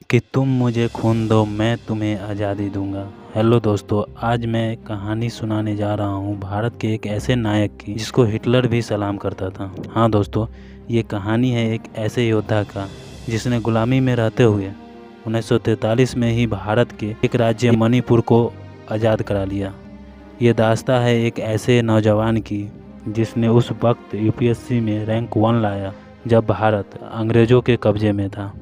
कि तुम मुझे खून दो मैं तुम्हें आज़ादी दूंगा। हेलो दोस्तों, आज मैं कहानी सुनाने जा रहा हूँ भारत के एक ऐसे नायक की जिसको हिटलर भी सलाम करता था। हाँ दोस्तों, ये कहानी है एक ऐसे योद्धा का जिसने गुलामी में रहते हुए 1943 में ही भारत के एक राज्य मणिपुर को आज़ाद करा लिया। ये दास्तां है एक ऐसे नौजवान की जिसने उस वक्त यूपीएससी में रैंक 1 लाया जब भारत अंग्रेज़ों के कब्जे में था।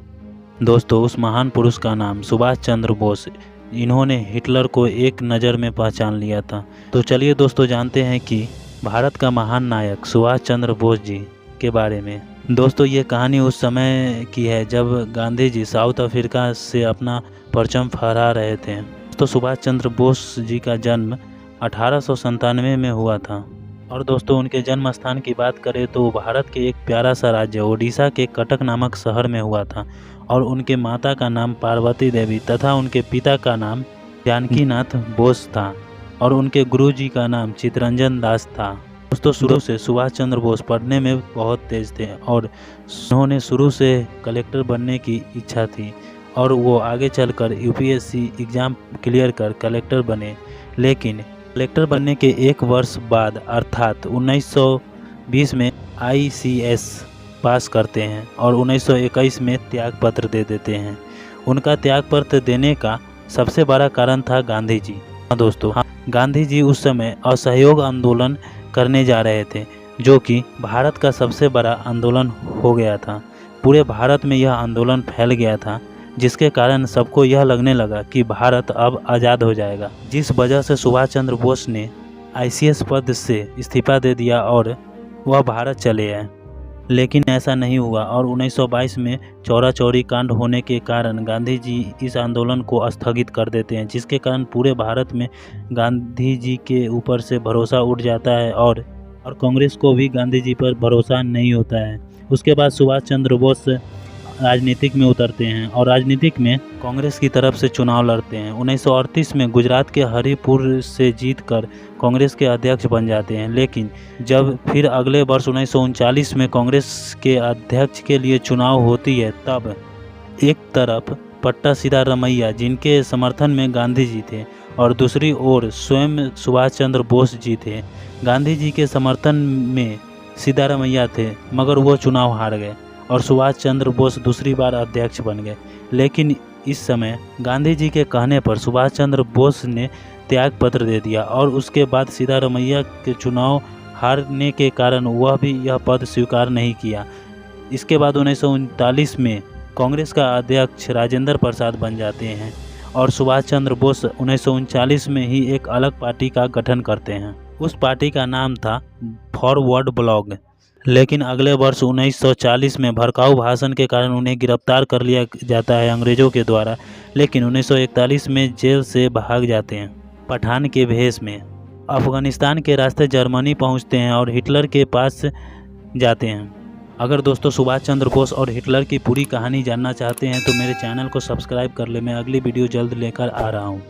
दोस्तों, उस महान पुरुष का नाम सुभाष चंद्र बोस। इन्होंने हिटलर को एक नज़र में पहचान लिया था। तो चलिए दोस्तों, जानते हैं कि भारत का महान नायक सुभाष चंद्र बोस जी के बारे में। दोस्तों, ये कहानी उस समय की है जब गांधी जी साउथ अफ्रीका से अपना परचम फहरा रहे थे। तो सुभाष चंद्र बोस जी का जन्म 1897 में हुआ था। और दोस्तों, उनके जन्म स्थान की बात करें तो भारत के एक प्यारा सा राज्य ओडिशा के कटक नामक शहर में हुआ था। और उनके माता का नाम पार्वती देवी तथा उनके पिता का नाम जानकीनाथ बोस था। और उनके गुरुजी का नाम चित्तरंजन दास था। दोस्तों, शुरू से सुभाष चंद्र बोस पढ़ने में बहुत तेज थे और उन्होंने शुरू से कलेक्टर बनने की इच्छा थी और वो आगे चलकर यूपीएससी एग्ज़ाम क्लियर कर कलेक्टर बने। लेकिन कलेक्टर बनने के एक वर्ष बाद अर्थात 1920 में आईसीएस पास करते हैं और 1921 में त्याग पत्र दे देते हैं। उनका त्याग पत्र देने का सबसे बड़ा कारण था गांधी जी। दोस्तों, गांधी जी उस समय असहयोग आंदोलन करने जा रहे थे जो कि भारत का सबसे बड़ा आंदोलन हो गया था। पूरे भारत में यह आंदोलन फैल गया था जिसके कारण सबको यह लगने लगा कि भारत अब आज़ाद हो जाएगा, जिस वजह से सुभाष चंद्र बोस ने आईसीएस पद से इस्तीफा दे दिया और वह भारत चले आए। लेकिन ऐसा नहीं हुआ और 1922 में चौरा चौरी कांड होने के कारण गांधी जी इस आंदोलन को स्थगित कर देते हैं, जिसके कारण पूरे भारत में गांधी जी के ऊपर से भरोसा उठ जाता है और कांग्रेस को भी गांधी जी पर भरोसा नहीं होता है। उसके बाद सुभाष चंद्र बोस राजनीतिक में उतरते हैं और राजनीतिक में कांग्रेस की तरफ से चुनाव लड़ते हैं। 1938 में गुजरात के हरिपुर से जीतकर कांग्रेस के अध्यक्ष बन जाते हैं। लेकिन जब फिर अगले वर्ष 1939 में कांग्रेस के अध्यक्ष के लिए चुनाव होती है, तब एक तरफ पट्टा सिद्धारमैया जिनके समर्थन में गांधी जी थे और दूसरी ओर स्वयं सुभाष चंद्र बोस जी थे। गांधी जी के समर्थन में सिद्धारमैया थे मगर वो चुनाव हार गए और सुभाष चंद्र बोस दूसरी बार अध्यक्ष बन गए। लेकिन इस समय गांधी जी के कहने पर सुभाष चंद्र बोस ने त्याग पत्र दे दिया और उसके बाद सिद्धारमैया के चुनाव हारने के कारण वह भी यह पद स्वीकार नहीं किया। इसके बाद 1939 में कांग्रेस का अध्यक्ष राजेंद्र प्रसाद बन जाते हैं और सुभाष चंद्र बोस 1939 में ही एक अलग पार्टी का गठन करते हैं। उस पार्टी का नाम था फॉरवर्ड ब्लॉक। लेकिन अगले वर्ष 1940 में भड़काऊ भाषण के कारण उन्हें गिरफ्तार कर लिया जाता है अंग्रेज़ों के द्वारा। लेकिन 1941 में जेल से भाग जाते हैं पठान के भेष में। अफगानिस्तान के रास्ते जर्मनी पहुंचते हैं और हिटलर के पास जाते हैं। अगर दोस्तों सुभाष चंद्र बोस और हिटलर की पूरी कहानी जानना चाहते हैं तो मेरे चैनल को सब्सक्राइब कर ले। मैं अगली वीडियो जल्द लेकर आ रहा हूँ।